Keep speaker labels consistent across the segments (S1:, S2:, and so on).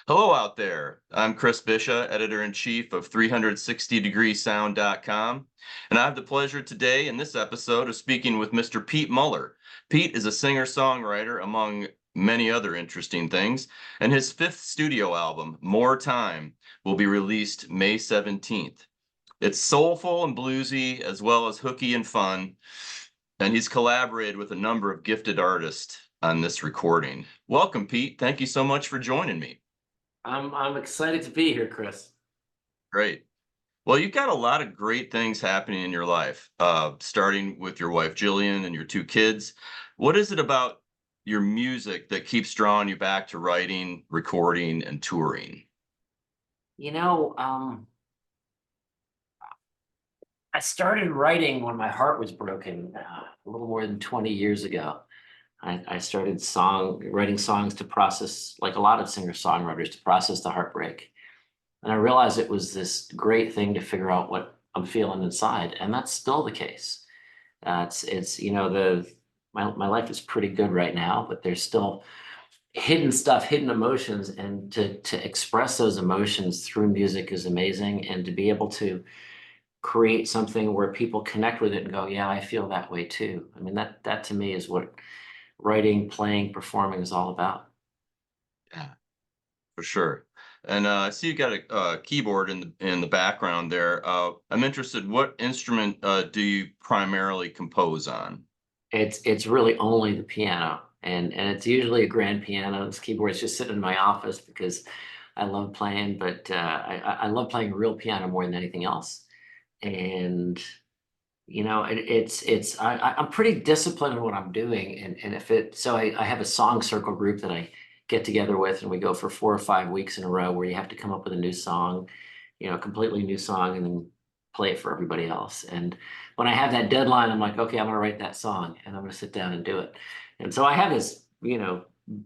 S1: Hello out there. I'm Chris Bisha, editor-in-chief of 360degreesound.com, and I have the pleasure today in this episode of speaking with Mr. Pete Muller. Pete is a singer-songwriter among many other interesting things, and his fifth studio album, More Time, will be released May 17th. It's soulful and bluesy as well as hooky and fun, and he's collaborated with a number of gifted artists on this recording. Welcome, Pete. Thank you so much for joining me.
S2: I'm excited to be here, Chris.
S1: Great. Well, you've got a lot of great things happening in your life, starting with your wife, Jillian, and your two kids. What is it about your music that keeps drawing you back to writing, recording, and touring?
S2: You know, um, I started writing when my heart was broken a little more than 20 years ago. I started writing songs to process, like a lot of singer-songwriters, to process the heartbreak. And I realized it was this great thing to figure out what I'm feeling inside, and that's still the case. It's my life is pretty good right now, but there's still hidden stuff, hidden emotions, and to express those emotions through music is amazing. And to be able to create something where people connect with it and go, yeah, I feel that way too. I mean, that to me is what writing, playing, performing is all about.
S1: Yeah, for sure. And I see you got a keyboard in the background there. I'm interested. What instrument do you primarily compose on?
S2: It's really only the piano, and it's usually a grand piano. This keyboard's just sitting in my office because I love playing, but I love playing real piano more than anything else. And I'm pretty disciplined in what I'm doing, and if it so I have a song circle group that I get together with, and we go for 4 or 5 weeks in a row where you have to come up with a new song, a completely new song, and then play it for everybody else. And when I have that deadline, I'm like, okay, I'm gonna write that song, and I'm gonna sit down and do it. And so I have this,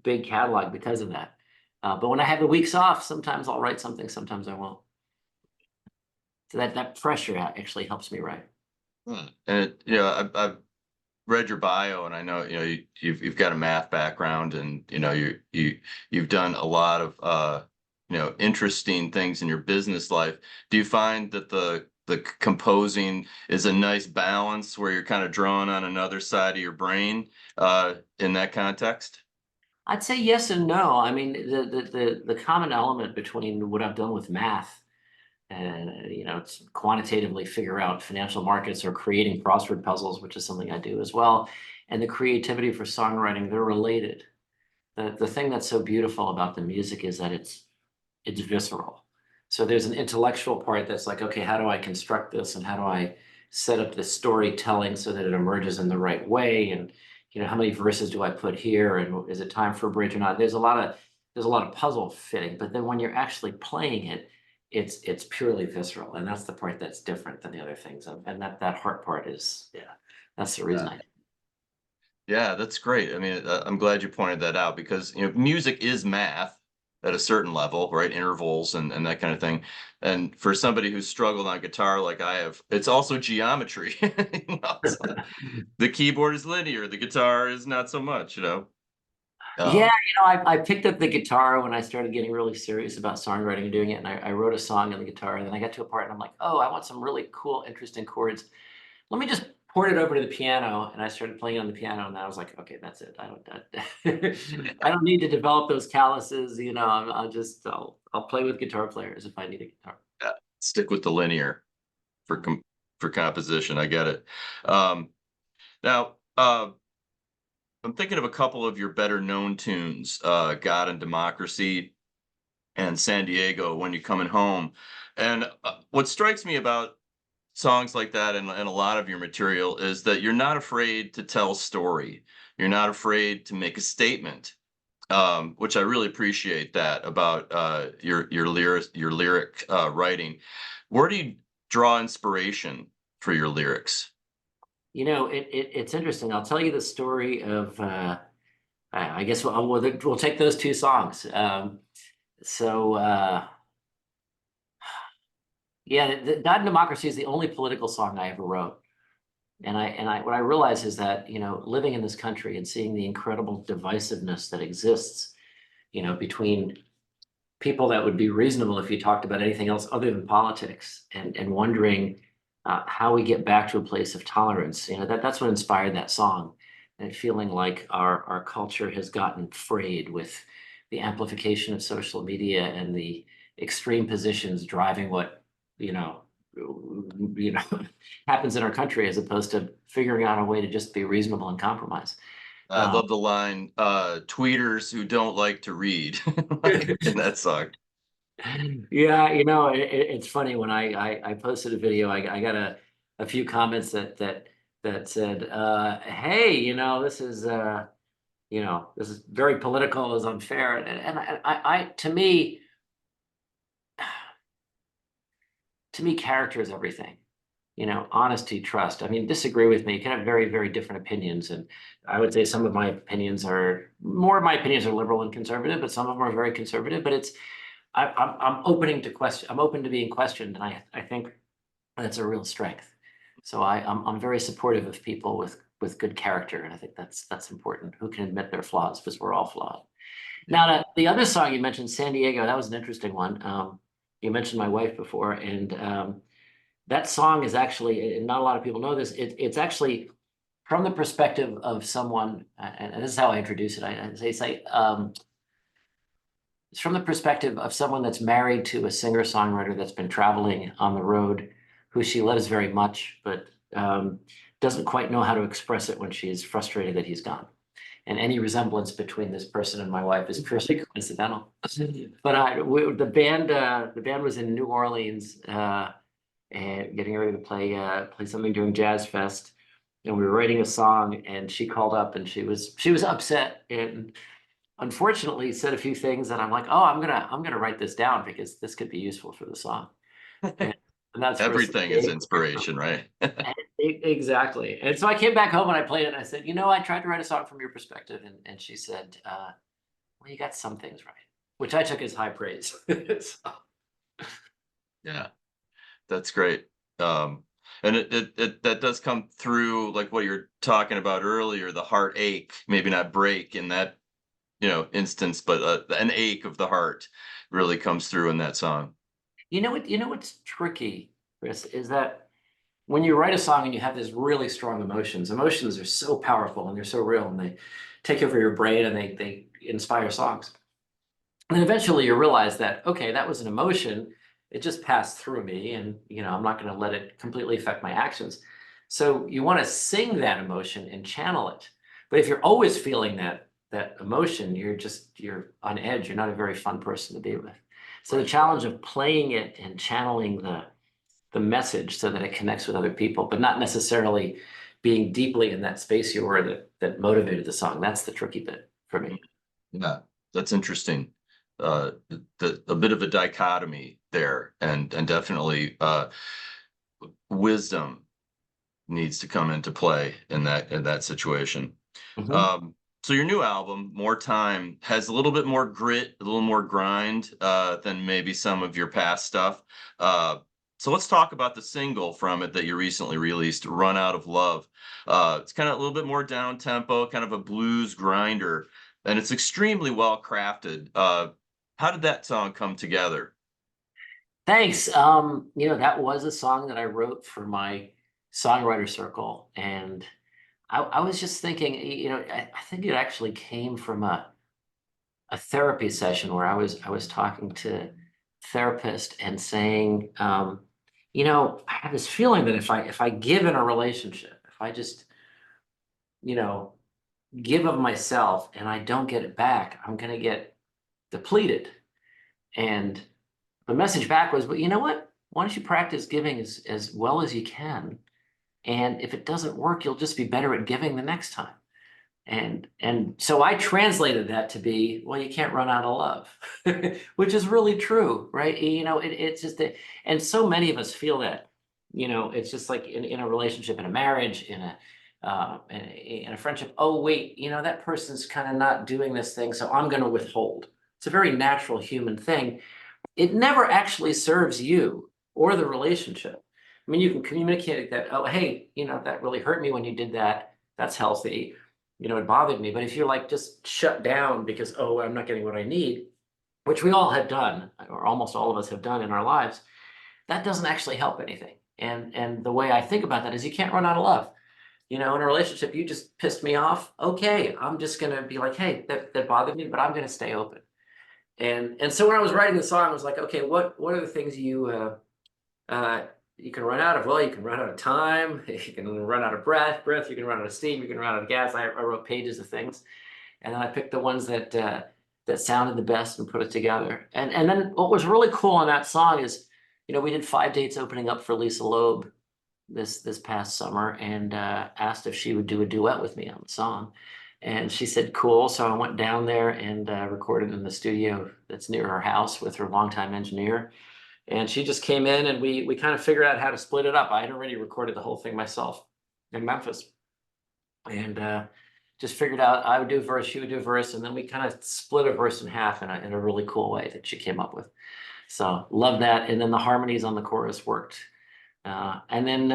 S2: big catalog because of that. But when I have the weeks off, sometimes I'll write something, sometimes I won't. So that pressure actually helps me write.
S1: And I've read your bio, and I know you've got a math background, and you've done a lot of interesting things in your business life. Do you find that the composing is a nice balance where you're kind of drawing on another side of your brain in that context?
S2: I'd say yes and no. I mean, the common element between what I've done with math and it's quantitatively figure out financial markets or creating crossword puzzles, which is something I do as well, and the creativity for songwriting, they're related. The thing that's so beautiful about the music is that it's visceral. So there's an intellectual part that's like, okay, how do I construct this and how do I set up the storytelling so that it emerges in the right way? And how many verses do I put here? And is it time for a bridge or not? There's a lot of puzzle fitting, but then when you're actually playing it, it's purely visceral, and that's the part that's different than the other things. And that heart part is, yeah, that's the reason
S1: Yeah.
S2: I.
S1: Yeah, that's great. I mean, I'm glad you pointed that out because music is math at a certain level, right? Intervals and that kind of thing. And for somebody who's struggled on guitar like I have, it's also geometry. So the keyboard is linear, the guitar is not so much.
S2: Yeah,
S1: Um,
S2: I picked up the guitar when I started getting really serious about songwriting and doing it, and I wrote a song on the guitar, and then I got to a part, and I'm like, oh, I want some really cool, interesting chords. Let me just port it over to the piano, and I started playing on the piano, and I was like, okay, that's it. I don't need to develop those calluses. I'll play with guitar players if I need a guitar.
S1: yeah, stick with the linear for composition. I get it. Um, now, I'm thinking of a couple of your better known tunes, God and Democracy and San Diego, When You're Coming Home. And what strikes me about songs like that and a lot of your material is that you're not afraid to tell story. You're not afraid to make a statement, which I really appreciate that about your lyric writing. Where do you draw inspiration for your lyrics?
S2: It's interesting. I'll tell you the story of. I guess we'll take those two songs. So yeah, God and Democracy is the only political song I ever wrote. And what I realize is that, living in this country and seeing the incredible divisiveness that exists, between people that would be reasonable if you talked about anything else other than politics, and wondering how we get back to a place of tolerance. That's what inspired that song, and feeling like our culture has gotten frayed with the amplification of social media and the extreme positions driving what you know you know happens in our country, as opposed to figuring out a way to just be reasonable and compromise.
S1: I love the line, tweeters who don't like to read in that song.
S2: Yeah, it's funny when I posted a video, I got a few comments that said, "Hey, this is very political, is unfair," and to me, character is everything. Honesty, trust. I mean, disagree with me. You can have very, very different opinions, and I would say some of my opinions are more of my opinions are liberal and conservative, but some of them are very conservative. But I'm opening to question. I'm open to being questioned, and I think that's a real strength. So I'm very supportive of people with good character, and I think that's important. Who can admit their flaws, because we're all flawed. Now, the other song you mentioned, San Diego, that was an interesting one. You mentioned my wife before, and that song is actually, and not a lot of people know this, it's actually from the perspective of someone, and this is how I introduce it. I say, it's from the perspective of someone that's married to a singer-songwriter that's been traveling on the road, who she loves very much, but doesn't quite know how to express it when she's frustrated that he's gone. And any resemblance between this person and my wife is purely coincidental. But the band was in New Orleans, and getting ready to play something during Jazz Fest, and we were writing a song, and she called up, and she was upset, and unfortunately said a few things that I'm like, oh, I'm gonna write this down, because this could be useful for the song. And that's where
S1: Everything is inspiration, right?
S2: exactly. And so I came back home and I played it, and I said, I tried to write a song from your perspective, and she said, well, you got some things right, which I took as high praise. So,
S1: Yeah, that's great. And it that does come through, like what you're talking about earlier, the heartache, maybe not break in that, instance, but an ache of the heart really comes through in that song.
S2: what's tricky, Chris, is that when you write a song and you have these really strong emotions are so powerful and they're so real, and they take over your brain, and they inspire songs. And then eventually you realize that, okay, that was an emotion. It just passed through me, and I'm not going to let it completely affect my actions. So you want to sing that emotion and channel it. But if you're always feeling that emotion, you're on edge. You're not a very fun person to be with. So the challenge of playing it and channeling the message so that it connects with other people, but not necessarily being deeply in that space you were that motivated the song. That's the tricky bit for me.
S1: Yeah, that's interesting. A bit of a dichotomy there, and definitely wisdom needs to come into play in that situation.
S2: Mhm.
S1: So your new album, More Time, has a little bit more grit, a little more grind than maybe some of your past stuff. So let's talk about the single from it that you recently released, Run Out of Love. It's kind of a little bit more down tempo, kind of a blues grinder, and it's extremely well crafted. How did that song come together?
S2: Thanks. That was a song that I wrote for my songwriter circle, and I was just thinking, I think it actually came from a therapy session where I was talking to a therapist and saying, I have this feeling that if I give in a relationship, if I just, you know, give of myself and I don't get it back, I'm gonna get depleted. And the message back was, but you know what? Why don't you practice giving as well as you can? And if it doesn't work, you'll just be better at giving the next time. And so I translated that to be, well, you can't run out of love, which is really true, right? It's just that, and so many of us feel that. It's just like in a relationship, in a marriage, in a friendship. Oh, wait, that person's kind of not doing this thing, so I'm going to withhold. It's a very natural human thing. It never actually serves you or the relationship. I mean, you can communicate that, oh, hey, that really hurt me when you did that. That's healthy. It bothered me. But if you're like just shut down because, oh, I'm not getting what I need, which we all have done, or almost all of us have done in our lives, that doesn't actually help anything. And the way I think about that is you can't run out of love. You know, in a relationship, you just pissed me off. Okay, I'm just gonna be like, hey, that bothered me, but I'm gonna stay open. And so when I was writing the song, I was like, okay, what are the things you can run out of? Well, you can run out of time, you can run out of breath, you can run out of steam, you can run out of gas. I wrote pages of things, and then I picked the ones that sounded the best and put it together. And then what was really cool on that song is, you know, we did 5 dates opening up for Lisa Loeb this past summer, and asked if she would do a duet with me on the song. And she said, cool. So I went down there and recorded in the studio that's near her house with her longtime engineer. And she just came in and we kind of figured out how to split it up. I had already recorded the whole thing myself in Memphis. And just figured out I would do a verse, she would do a verse, and then we kind of split a verse in half in a really cool way that she came up with. So love that. And then the harmonies on the chorus worked. And then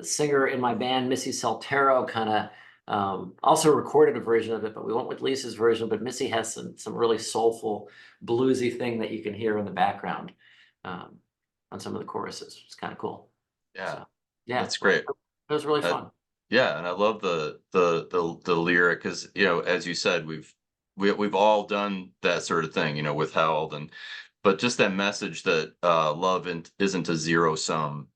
S2: singer in my band, Missy Saltero, kind of also recorded a version of it, but we went with Lisa's version. But Missy has some really soulful, bluesy thing that you can hear in the background on some of the choruses. It's kind of cool.
S1: Yeah,
S2: So, yeah,
S1: that's great.
S2: it was really
S1: Uh,
S2: fun.
S1: yeah, and I love the lyric because as you said, we've all done that sort of thing, withheld, but just that message that love isn't a zero sum,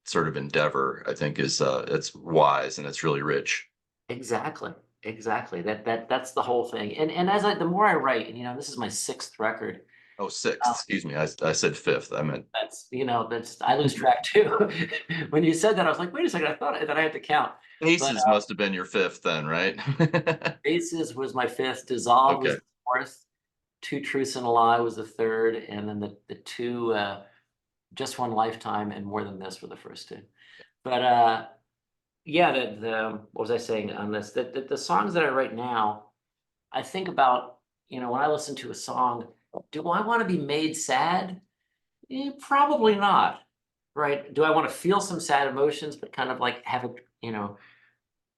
S1: sort of endeavor. I think is it's wise and it's really rich.
S2: Exactly. Exactly. That's the whole thing. And the more I write, and this is my sixth record.
S1: Oh, sixth, excuse me. I said fifth. I meant
S2: That's I lose track too. When you said that, I was like, wait a second, I thought that I had to count. But
S1: Aces must have been your fifth then, right?
S2: Bases was my fifth, Dissolve was
S1: Okay.
S2: the fourth, Two Truths and a Lie was the third, and then the two Just One Lifetime and More Than This were the first two. But yeah, the what was I saying on this? The songs that I write now, I think about, when I listen to a song, do I want to be made sad? Probably not. Right? Do I want to feel some sad emotions, but kind of like have it,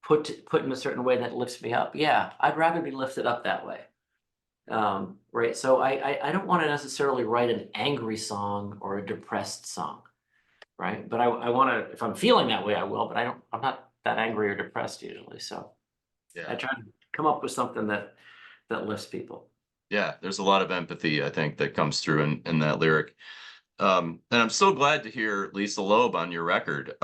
S2: put in a certain way that lifts me up? Yeah, I'd rather be lifted up that way. Right. So I don't want to necessarily write an angry song or a depressed song. Right. But I want to, if I'm feeling that way, I will, but I'm not that angry or depressed usually. So I
S1: Yeah.
S2: try to come up with something that lifts people.
S1: Yeah. There's a lot of empathy, I think, that comes through in that lyric. And I'm so glad to hear Lisa Loeb on your record.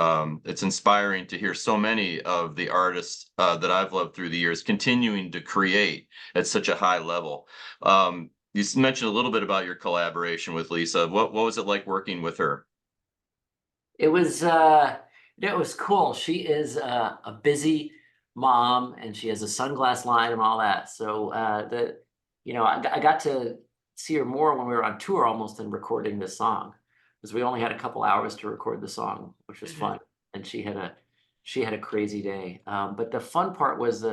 S1: It's inspiring to hear so many of the artists that I've loved through the years continuing to create at such a high level. You mentioned a little bit about your collaboration with Lisa. What was it like working with her?
S2: It was it was cool. She is a busy mom and she has a sunglass line and all that. So I got to see her more when we were on tour almost than recording this song, because we only had a couple hours to record the song, which was fun. And she had a crazy day. But the fun part was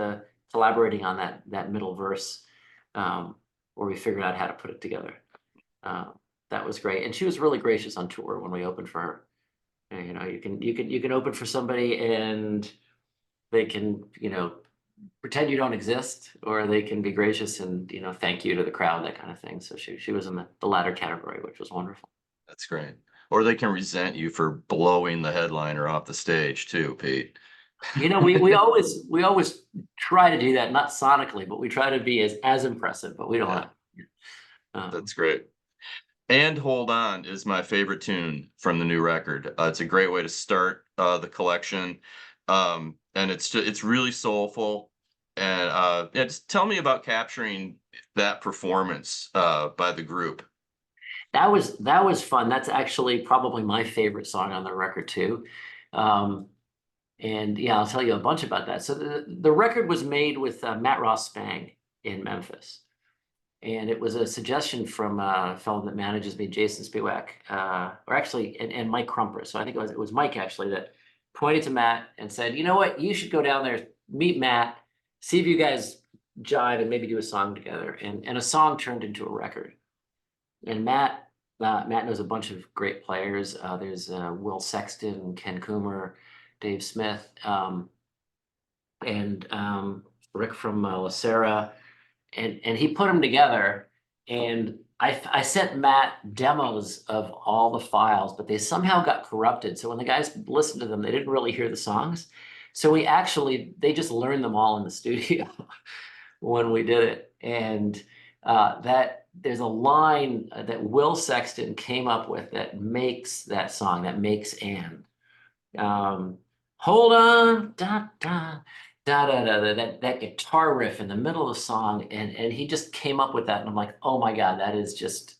S2: collaborating on that middle verse, where we figured out how to put it together. Um, that was great, and she was really gracious on tour when we opened for her. And, you can open for somebody and they can, pretend you don't exist, or they can be gracious and, thank you to the crowd, that kind of thing. So she was in the latter category, which was wonderful.
S1: That's great. Or they can resent you for blowing the headliner off the stage too, Pete.
S2: We always try to do that, not sonically, but we try to be as impressive, but we don't
S1: Yeah,
S2: want to.
S1: that's great. And Hold On is my favorite tune from the new record. It's a great way to start the collection. And it's really soulful. And yeah, just tell me about capturing that performance by the group.
S2: That was fun. That's actually probably my favorite song on the record too. Um, And yeah, I'll tell you a bunch about that. So the record was made with Matt Ross Spang in Memphis. And it was a suggestion from a fellow that manages me, Jason Spiewak, or actually, and Mike Crumper. So I think it was Mike actually that pointed to Matt and said, you know what, you should go down there, meet Matt, see if you guys jive and maybe do a song together. And a song turned into a record. And Matt knows a bunch of great players. There's Will Sexton, Ken Coomer, Dave Smith, and Rick from La Sera. and he put them together, and I sent Matt demos of all the files, but they somehow got corrupted. So when the guys listened to them, they didn't really hear the songs. So they just learned them all in the studio when we did it. And that there's a line that Will Sexton came up with that makes that song, that makes and. Um, Hold on, da da da da da, that guitar riff in the middle of the song, and he just came up with that, and I'm like, oh my God, that is just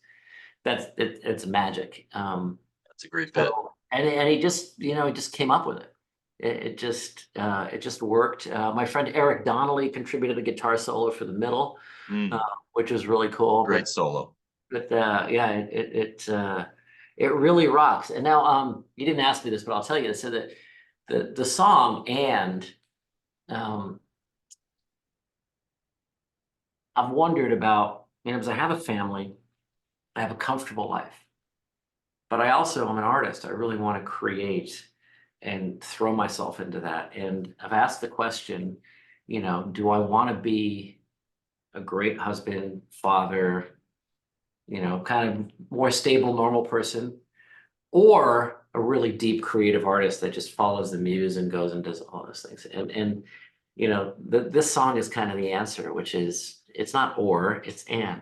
S2: it's magic.
S1: That's a great bit.
S2: So and he just he just came up with it. It just worked. My friend Eric Donnelly contributed a guitar solo for the middle, uh,
S1: Mm,
S2: which was really cool.
S1: great solo.
S2: But yeah, it really rocks. And now you didn't ask me this, but I'll tell you. So that the song and um I've wondered about, because I have a family, I have a comfortable life, but I also am an artist. I really want to create and throw myself into that. And I've asked the question, do I want to be a great husband, father, kind of more stable, normal person, or a really deep creative artist that just follows the muse and goes and does all those things. And this song is kind of the answer, which is it's not or, it's and.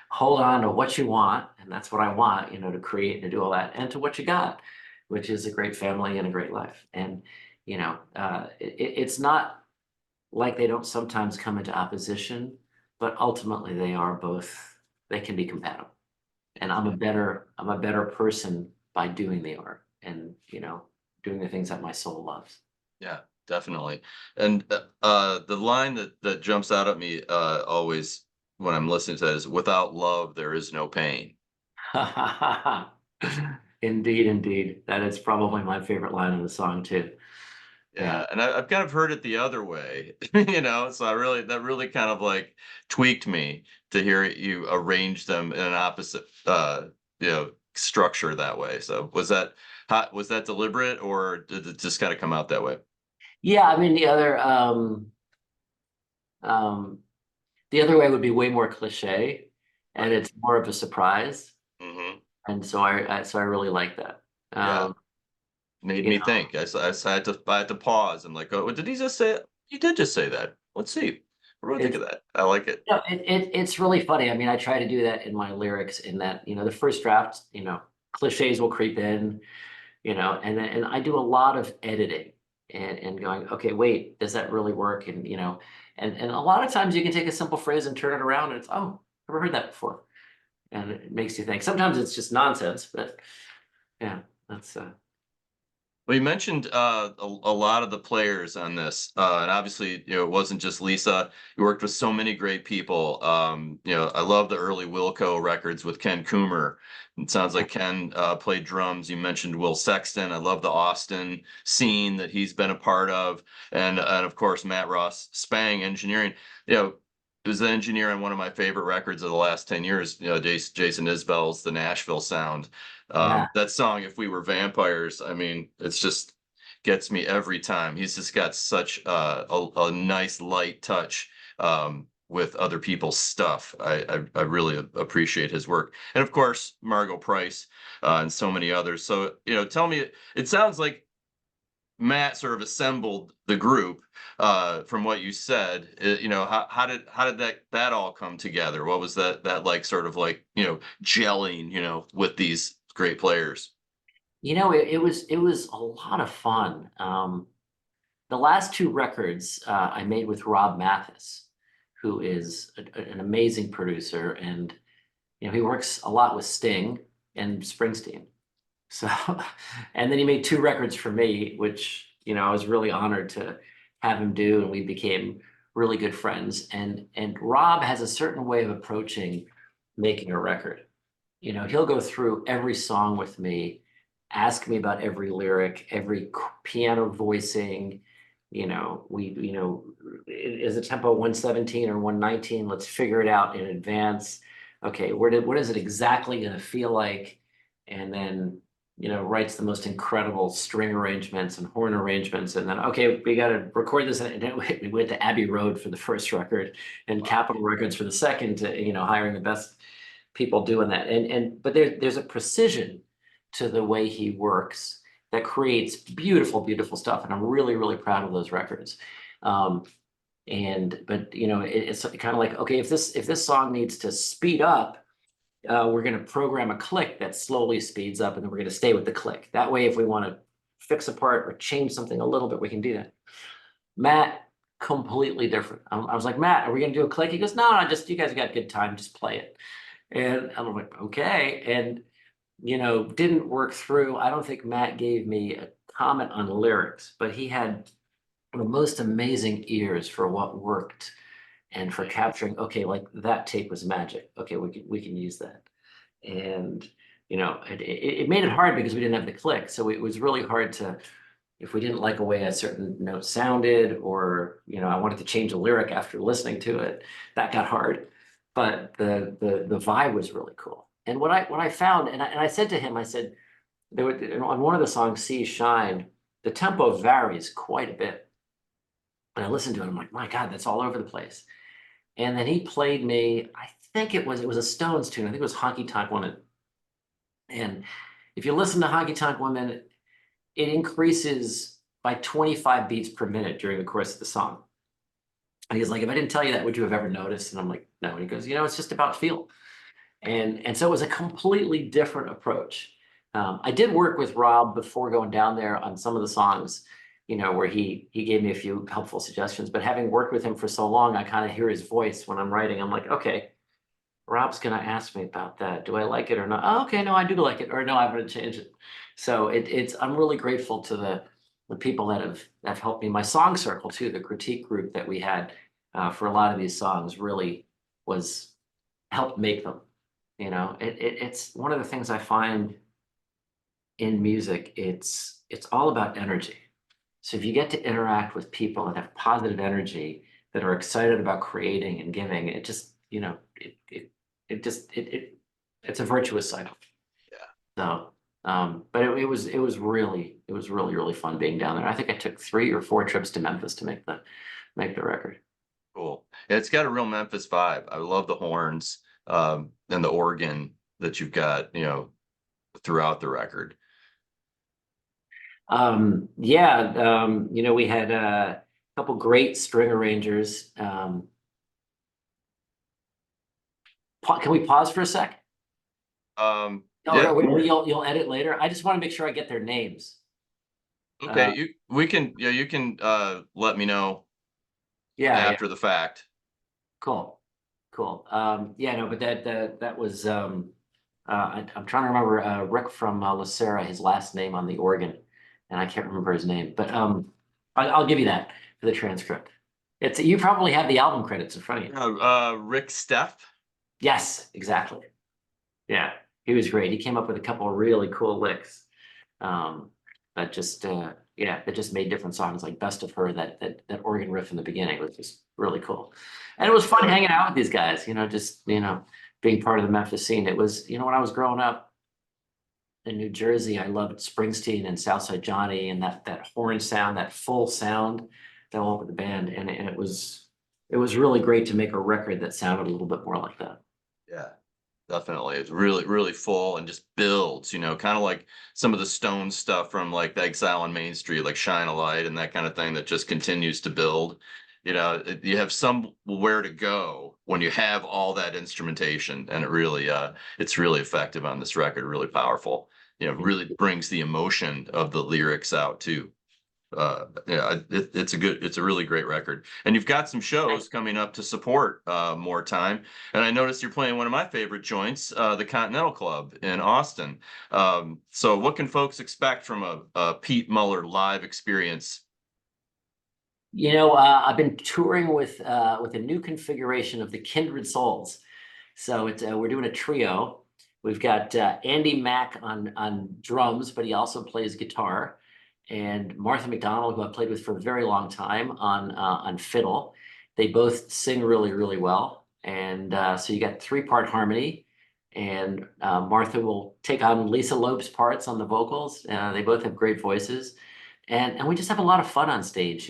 S2: Hold on to what you want, and that's what I want, to create and to do all that, and to what you got, which is a great family and a great life. And it's not like they don't sometimes come into opposition, but ultimately they are both, they can be compatible. And I'm a better person by doing the art and doing the things that my soul loves.
S1: Yeah, definitely. And the line that jumps out at me always when I'm listening to that is, "Without love, there is no pain."
S2: Indeed, indeed. That is probably my favorite line in the song too. Yeah.
S1: Yeah, and I've kind of heard it the other way, you know. So that really kind of like tweaked me to hear you arrange them in an opposite, structure that way. So was that deliberate, or did it just kind of come out that way?
S2: Yeah, I mean um the other way would be way more cliche and
S1: Right.
S2: it's more of a surprise.
S1: Hmm.
S2: And so I really like that.
S1: Yeah.
S2: Um,
S1: Made
S2: you
S1: me
S2: know,
S1: think. I had to pause. I'm like, oh, did he just say it? He did just say that. Let's see. What do I think
S2: it's
S1: of that? I like it.
S2: it's really funny. I mean, I try to do that in my lyrics in that, the first draft, cliches will creep in, and I do a lot of editing and going, okay, wait, does that really work? And and a lot of times you can take a simple phrase and turn it around and it's, oh, never heard that before. And it makes you think. Sometimes it's just nonsense, but yeah, that's
S1: Well, you mentioned a lot of the players on this, and obviously, it wasn't just Lisa. You worked with so many great people. I love the early Wilco records with Ken Coomer. It sounds
S2: yeah,
S1: like Ken played drums. You mentioned Will Sexton. I love the Austin scene that he's been a part of, and of course Matt Ross Spang engineering. You know, he was the engineer on one of my favorite records of the last 10 years. Jason Isbell's "The Nashville Sound."
S2: yeah.
S1: That song, "If We Were Vampires," I mean, it's just gets me every time. He's just got such a nice light touch with other people's stuff. I really appreciate his work, and of course Margot Price and so many others. So tell me, it sounds like Matt sort of assembled the group from what you said. How did that all come together? What was that like, sort of like gelling with these great players?
S2: It was a lot of fun. The last two records I made with Rob Mathis, who is an amazing producer, and he works a lot with Sting and Springsteen. So, and then he made two records for me, which I was really honored to have him do, and we became really good friends. And Rob has a certain way of approaching making a record. He'll go through every song with me, ask me about every lyric, every piano voicing. Is the tempo 117 or 119? Let's figure it out in advance. Okay, what is it exactly going to feel like? And then, writes the most incredible string arrangements and horn arrangements. And then, okay, we got to record this. And then we went to Abbey Road for the first record and Capitol Records for the second, hiring the best people doing that. But there's a precision to the way he works that creates beautiful, beautiful stuff. And I'm really, really proud of those records. But it's kind of like, okay, if this song needs to speed up, we're going to program a click that slowly speeds up, and then we're going to stay with the click. That way, if we want to fix a part or change something a little bit, we can do that. Matt, completely different. I was like, Matt, are we going to do a click? He goes, no, just you guys got good time, just play it. And I'm like, okay. And didn't work through. I don't think Matt gave me a comment on lyrics, but he had the most amazing ears for what worked and for capturing, okay, like that tape was magic. Okay, we can use that. And it made it hard because we didn't have the click. So it was really hard to, if we didn't like a way a certain note sounded, or I wanted to change a lyric after listening to it, that got hard. But the vibe was really cool. And what I found, and I said to him, I said, on one of the songs, "See Shine," the tempo varies quite a bit. And I listened to it, I'm like, my God, that's all over the place. And then he played me, I think it was a Stones tune. I think it was Honky Tonk Woman. And if you listen to Honky Tonk Woman, it increases by 25 beats per minute during the course of the song. And he's like, if I didn't tell you that, would you have ever noticed? And I'm like, no. And he goes, it's just about feel. And so it was a completely different approach. I did work with Rob before going down there on some of the songs, where he gave me a few helpful suggestions. But having worked with him for so long, I kind of hear his voice when I'm writing. I'm like, okay, Rob's gonna ask me about that. Do I like it or not? Oh, okay, no, I do like it, or no, I'm gonna change it. So I'm really grateful to the people that have helped me. My song circle too, the critique group that we had for a lot of these songs really was helped make them. It's one of the things I find in music. It's all about energy. So if you get to interact with people that have positive energy, that are excited about creating and giving, it just, it's a virtuous cycle.
S1: Yeah.
S2: So, but it was really, really fun being down there. I think I took 3 or 4 trips to Memphis to make the record.
S1: Cool. Yeah, it's got a real Memphis vibe. I love the horns, and the organ that you've got, throughout the record.
S2: We had a couple great string arrangers. Can we pause for a sec?
S1: Yeah.
S2: Or you'll edit later. I just want to make sure I get their names.
S1: Okay, you can let me know after the fact.
S2: Cool. But that was I'm trying to remember Rick from Lacera, his last name on the organ, and I can't remember his name, but I'll give you that for the transcript. You probably have the album credits in front of you.
S1: Rick Steff.
S2: Yes, exactly. Yeah, he was great. He came up with a couple of really cool licks. That just made different songs, like Best of Her, that organ riff in the beginning was just really cool. And it was fun hanging out with these guys, being part of the Memphis scene. It was, when I was growing up in New Jersey, I loved Springsteen and Southside Johnny and that horn sound, that full sound that went with the band. And it was really great to make a record that sounded a little bit more like that.
S1: Yeah. Definitely. It's really, really full and just builds, kind of like some of the Stone stuff from like the Exile on Main Street, like Shine a Light and that kind of thing that just continues to build. You have somewhere to go when you have all that instrumentation, and it's really effective on this record, really powerful. Really brings the emotion of the lyrics out too. It's a really great record, and you've got some shows coming up to support more time. And I noticed you're playing one of my favorite joints, the Continental Club in Austin. So what can folks expect from a Pete Muller live experience?
S2: I've been touring with a new configuration of the Kindred Souls. So we're doing a trio. We've got Andy Mack on drums, but he also plays guitar, and Martha McDonald, who I played with for a very long time, on fiddle. They both sing really, really well, and so you got 3-part harmony, and Martha will take on Lisa Loeb's parts on the vocals. They both have great voices, and we just have a lot of fun on stage.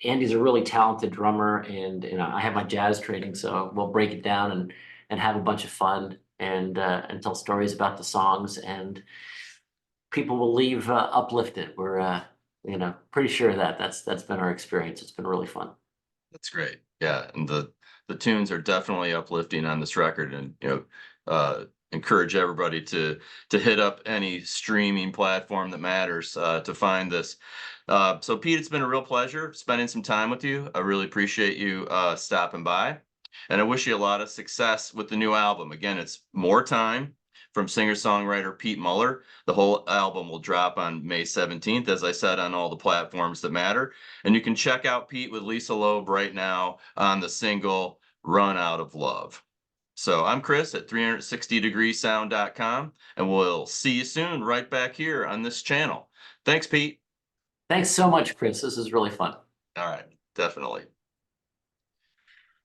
S2: Andy's a really talented drummer, and I have my jazz training, so we'll break it down and have a bunch of fun and tell stories about the songs, and people will leave uplifted. We're pretty sure of that that's been our experience. It's been really fun.
S1: That's great. Yeah, and the tunes are definitely uplifting on this record, and encourage everybody to hit up any streaming platform that matters to find this. So Pete, it's been a real pleasure spending some time with you. I really appreciate you stopping by, and I wish you a lot of success with the new album. Again, it's More Time from singer-songwriter Pete Muller. The whole album will drop on May 17th, as I said, on all the platforms that matter. And you can check out Pete with Lisa Loeb right now on the single Run Out of Love. So I'm Chris at 360degreesound.com, and we'll see you soon right back here on this channel. Thanks, Pete.
S2: Thanks so much, Chris. This is really fun.
S1: All right, definitely.